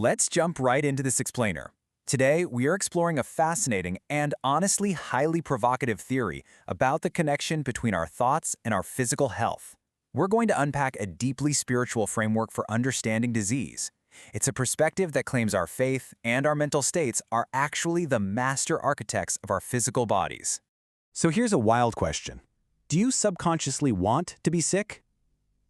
Let's jump right into this explainer. Today, we are exploring a fascinating and honestly highly provocative theory about the connection between our thoughts and our physical health. We're going to unpack a deeply spiritual framework for understanding disease. It's a perspective that claims our faith and our mental states are actually the master architects of our physical bodies. So here's a wild question. Do you subconsciously want to be sick?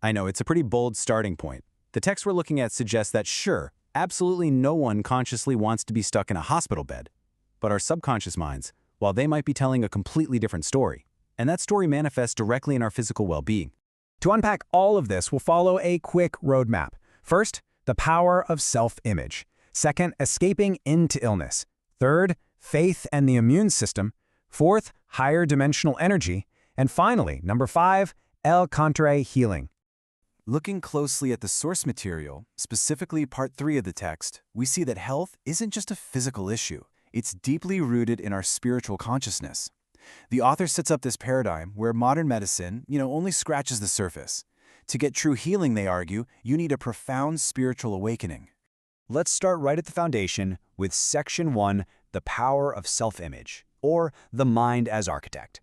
I know it's a pretty bold starting point. The text we're looking at suggests that sure, absolutely no one consciously wants to be stuck in a hospital bed. But our subconscious minds, while they might be telling a completely different story, and that story manifests directly in our physical well-being. To unpack all of this, we'll follow a quick roadmap. First, the power of self-image. Second, escaping into illness. Third, faith and the immune system. Fourth, higher dimensional energy. And finally, number 5, Cantare Healing. Looking closely at the source material, specifically part 3 of the text, we see that health isn't just a physical issue. It's deeply rooted in our spiritual consciousness. The author sets up this paradigm where modern medicine, only scratches the surface. To get true healing, they argue, you need a profound spiritual awakening. Let's start right at the foundation with Section 1, the power of self-image, or the mind as architect.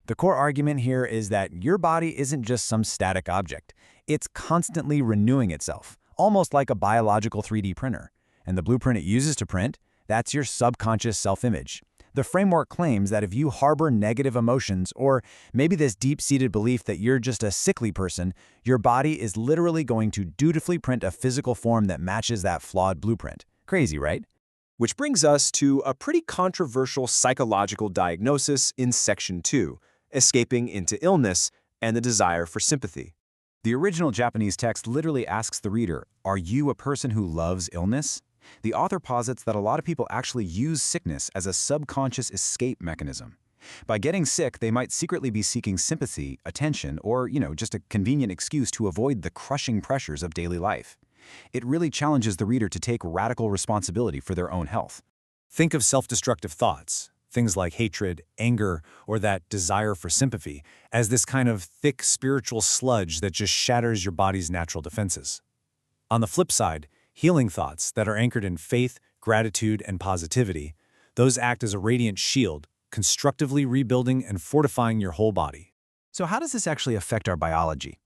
The core argument here is that your body isn't just some static object. It's constantly renewing itself, almost like a biological 3D printer. And the blueprint it uses to print, that's your subconscious self-image. The framework claims that if you harbor negative emotions, or maybe this deep-seated belief that you're just a sickly person, your body is literally going to dutifully print a physical form that matches that flawed blueprint. Crazy, right? Which brings us to a pretty controversial psychological diagnosis in Section 2, escaping into illness and the desire for sympathy. The original Japanese text literally asks the reader, are you a person who loves illness? The author posits that a lot of people actually use sickness as a subconscious escape mechanism. By getting sick, they might secretly be seeking sympathy, attention, or, just a convenient excuse to avoid the crushing pressures of daily life. It really challenges the reader to take radical responsibility for their own health. Think of self-destructive thoughts, things like hatred, anger, or that desire for sympathy, as this kind of thick spiritual sludge that just shatters your body's natural defenses. On the flip side, healing thoughts that are anchored in faith, gratitude, and positivity, those act as a radiant shield, constructively rebuilding and fortifying your whole body. So how does this actually affect our biology?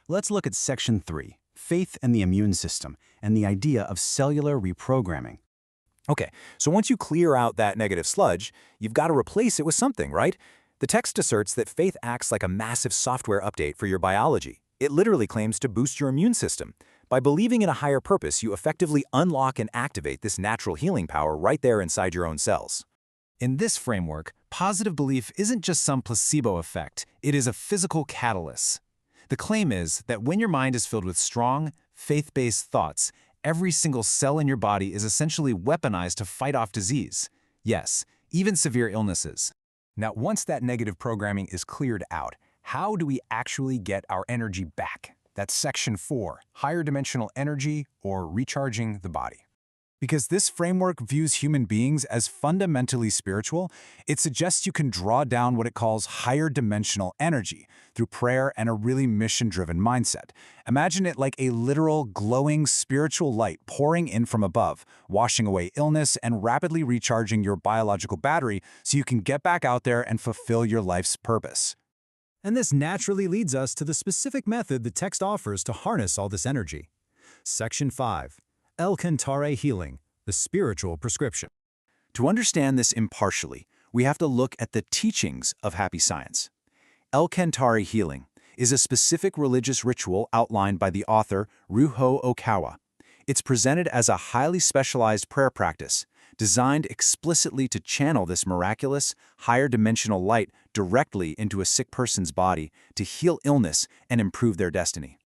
Let's look at Section 3, Faith and the Immune System, and the idea of cellular reprogramming. Okay, so once you clear out that negative sludge, you've got to replace it with something, right? The text asserts that faith acts like a massive software update for your biology. It literally claims to boost your immune system. By believing in a higher purpose, you effectively unlock and activate this natural healing power right there inside your own cells. In this framework, positive belief isn't just some placebo effect, it is a physical catalyst. The claim is that when your mind is filled with strong, faith-based thoughts, every single cell in your body is essentially weaponized to fight off disease. Yes, even severe illnesses. Now, once that negative programming is cleared out, how do we actually get our energy back? That's Section 4, higher dimensional energy, or recharging the body. Because this framework views human beings as fundamentally spiritual, it suggests you can draw down what it calls higher dimensional energy through prayer and a really mission-driven mindset. Imagine it like a literal, glowing spiritual light pouring in from above, washing away illness and rapidly recharging your biological battery so you can get back out there and fulfill your life's purpose. And this naturally leads us to the specific method the text offers to harness all this energy. Section 5. Cantare Healing, the spiritual prescription. To understand this impartially, we have to look at the teachings of happy science. Cantare Healing is a specific religious ritual outlined by the author Ryuho Okawa. It's presented as a highly specialized prayer practice, designed explicitly to channel this miraculous, higher dimensional light directly into a sick person's body to heal illness and improve their destiny.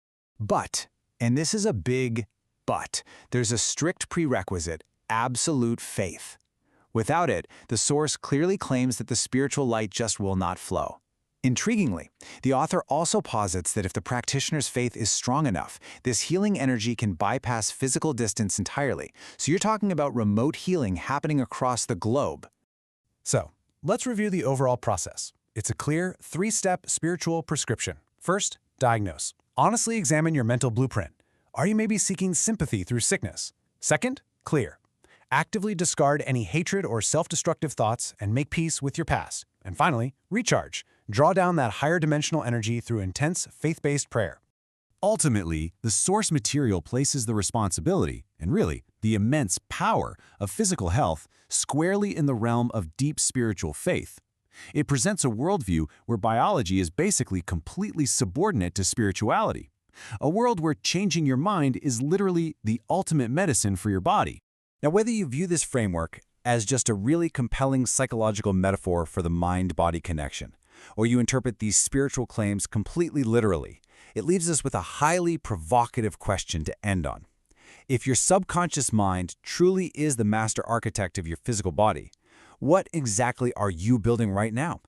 But, and this is a big but, there's a strict prerequisite: absolute faith. Without it, the source clearly claims that the spiritual light just will not flow. Intriguingly, the author also posits that if the practitioner's faith is strong enough, this healing energy can bypass physical distance entirely. So you're talking about remote healing happening across the globe. So, let's review the overall process. It's a clear, 3-step spiritual prescription. First, diagnose. Honestly examine your mental blueprint. Are you maybe seeking sympathy through sickness? Second, Clear. Actively discard any hatred or self-destructive thoughts and make peace with your past. And finally, recharge. Draw down that higher dimensional energy through intense, faith-based prayer. Ultimately, the source material places the responsibility, and really, the immense power of physical health squarely in the realm of deep spiritual faith. It presents a worldview where biology is basically completely subordinate to spirituality. A world where changing your mind is literally the ultimate medicine for your body. Now, whether you view this framework as just a really compelling psychological metaphor for the mind-body connection, or you interpret these spiritual claims completely literally, it leaves us with a highly provocative question to end on. If your subconscious mind truly is the master architect of your physical body, what exactly are you building right now?